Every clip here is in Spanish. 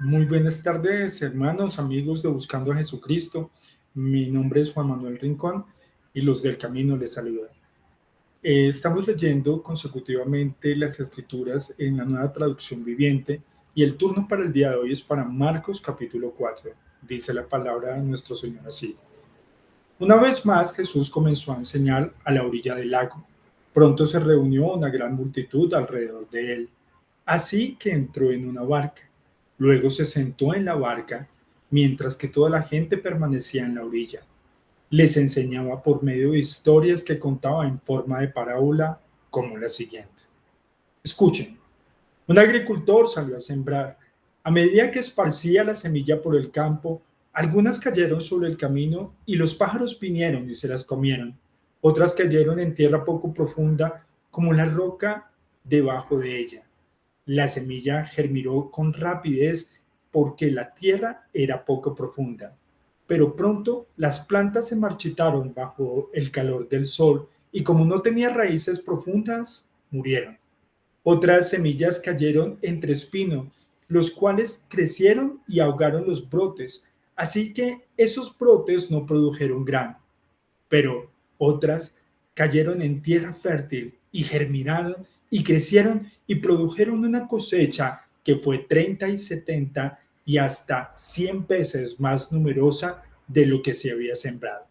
Muy buenas tardes, hermanos, amigos de Buscando a Jesucristo. Mi nombre es Juan Manuel Rincón y los del camino les saludan. Estamos leyendo consecutivamente las Escrituras en la Nueva Traducción Viviente y el turno para el día de hoy es para Marcos capítulo 4. Dice la palabra de nuestro Señor así. Una vez más Jesús comenzó a enseñar a la orilla del lago. Pronto se reunió una gran multitud alrededor de él, así que entró en una barca. Luego se sentó en la barca, mientras que toda la gente permanecía en la orilla. Les enseñaba por medio de historias que contaba en forma de parábola, como la siguiente. Escuchen, un agricultor salió a sembrar. A medida que esparcía la semilla por el campo, algunas cayeron sobre el camino y los pájaros vinieron y se las comieron. Otras cayeron en tierra poco profunda, como la roca debajo de ella. La semilla germinó con rapidez porque la tierra era poco profunda. Pero pronto las plantas se marchitaron bajo el calor del sol y como no tenía raíces profundas, murieron. Otras semillas cayeron entre espinos, los cuales crecieron y ahogaron los brotes, así que esos brotes no produjeron grano. Pero otras cayeron en tierra fértil y germinaron y crecieron y produjeron una cosecha que fue 30 y 70 y hasta 100 veces más numerosa de lo que se había sembrado.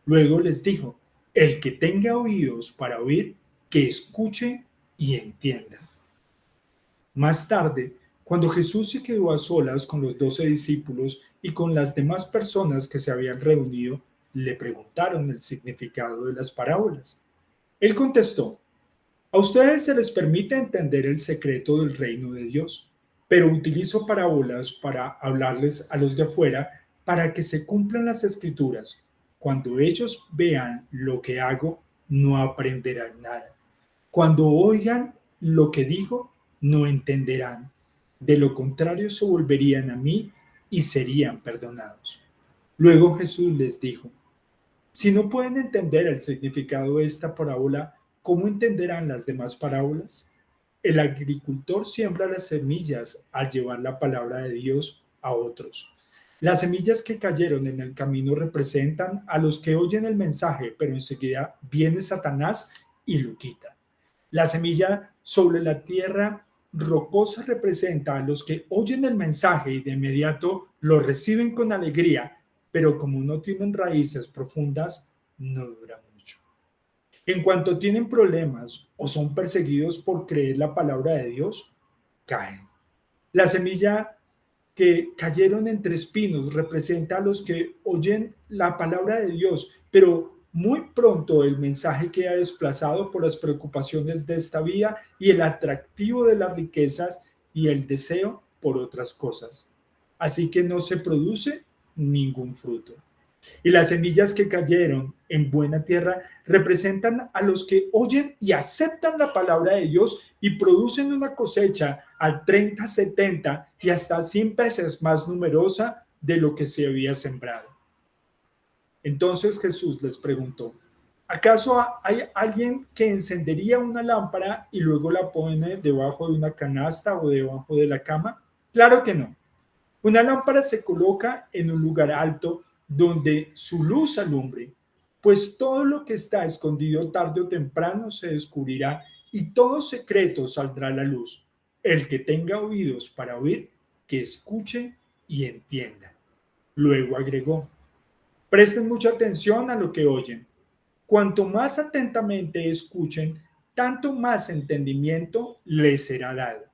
Luego les dijo, el que tenga oídos para oír, que escuche y entienda. Más tarde, cuando Jesús se quedó a solas con los 12 discípulos y con las demás personas que se habían reunido, le preguntaron el significado de las parábolas. Él contestó, a ustedes se les permite entender el secreto del reino de Dios, pero utilizo parábolas para hablarles a los de afuera para que se cumplan las escrituras. Cuando ellos vean lo que hago, no aprenderán nada. Cuando oigan lo que digo, no entenderán. De lo contrario, se volverían a mí y serían perdonados. Luego Jesús les dijo, si no pueden entender el significado de esta parábola, ¿cómo entenderán las demás parábolas? El agricultor siembra las semillas al llevar la palabra de Dios a otros. Las semillas que cayeron en el camino representan a los que oyen el mensaje, pero enseguida viene Satanás y lo quita. La semilla sobre la tierra rocosa representa a los que oyen el mensaje y de inmediato lo reciben con alegría, pero como no tienen raíces profundas, no dura mucho. En cuanto tienen problemas o son perseguidos por creer la palabra de Dios, caen. La semilla que cayeron entre espinos representa a los que oyen la palabra de Dios, pero muy pronto el mensaje queda desplazado por las preocupaciones de esta vida y el atractivo de las riquezas y el deseo por otras cosas. Así que no se produce ningún fruto. Y las semillas que cayeron en buena tierra representan a los que oyen y aceptan la palabra de Dios y producen una cosecha al 30, 70 y hasta 100 veces más numerosa de lo que se había sembrado. Entonces Jesús les preguntó, ¿acaso hay alguien que encendería una lámpara y luego la pone debajo de una canasta o debajo de la cama? Claro que no. Una lámpara se coloca en un lugar alto donde su luz alumbre, pues todo lo que está escondido tarde o temprano se descubrirá y todo secreto saldrá a la luz. El que tenga oídos para oír, que escuche y entienda. Luego agregó, presten mucha atención a lo que oyen. Cuanto más atentamente escuchen, tanto más entendimiento les será dado.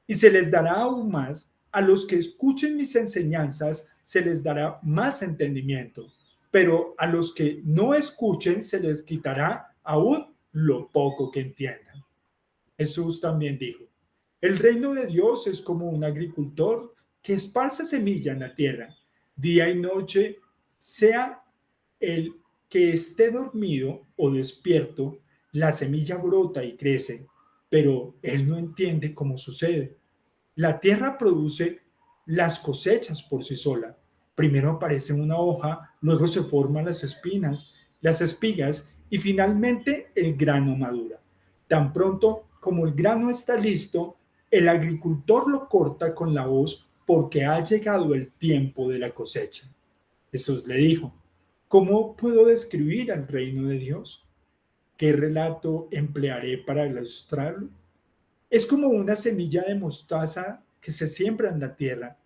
Y se les dará aún más, a los que escuchen mis enseñanzas se les dará más entendimiento, pero a los que no escuchen se les quitará aún lo poco que entiendan. Jesús también dijo, el reino de Dios es como un agricultor que esparce semilla en la tierra, día y noche, sea el que esté dormido o despierto, la semilla brota y crece, pero él no entiende cómo sucede. La tierra produce las cosechas por sí sola. Primero aparece una hoja, luego se forman las espinas, las espigas y finalmente el grano madura. Tan pronto como el grano está listo, el agricultor lo corta con la hoz porque ha llegado el tiempo de la cosecha. Jesús le dijo, ¿cómo puedo describir al reino de Dios? ¿Qué relato emplearé para ilustrarlo? Es como una semilla de mostaza que se siembra en la tierra.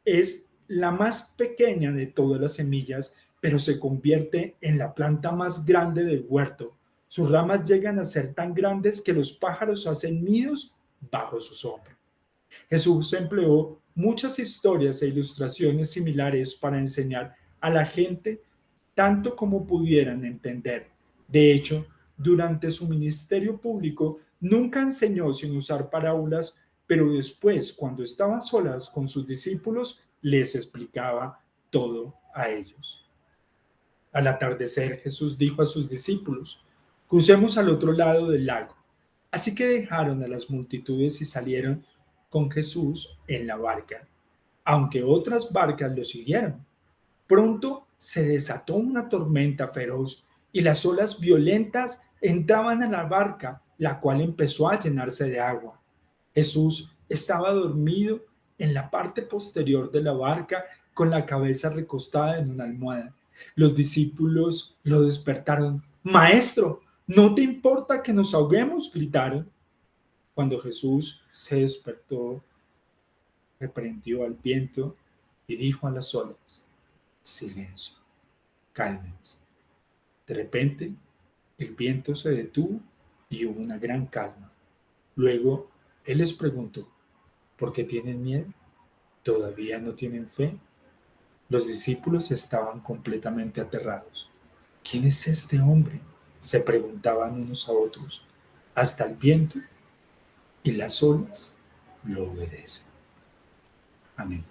Es la más pequeña de todas las semillas, pero se convierte en la planta más grande del huerto. Sus ramas llegan a ser tan grandes que los pájaros hacen nidos bajo su sombra. Jesús empleó muchas historias e ilustraciones similares para enseñar a la gente tanto como pudieran entender. De hecho, durante su ministerio público nunca enseñó sin usar parábolas, pero después, cuando estaban solas con sus discípulos, les explicaba todo a ellos. Al atardecer, Jesús dijo a sus discípulos, crucemos al otro lado del lago. Así que dejaron a las multitudes y salieron con Jesús en la barca, aunque otras barcas lo siguieron. Pronto se desató una tormenta feroz y las olas violentas entraban a la barca, la cual empezó a llenarse de agua. Jesús estaba dormido en la parte posterior de la barca con la cabeza recostada en una almohada. Los discípulos lo despertaron. Maestro, ¿no te importa que nos ahoguemos? Gritaron. Cuando Jesús se despertó, reprendió al viento y dijo a las olas, silencio, cálmense. De repente, el viento se detuvo y hubo una gran calma. Luego, él les preguntó, ¿por qué tienen miedo? ¿Todavía no tienen fe? Los discípulos estaban completamente aterrados. ¿Quién es este hombre? Se preguntaban unos a otros. Hasta el viento y las olas lo obedecen. Amén.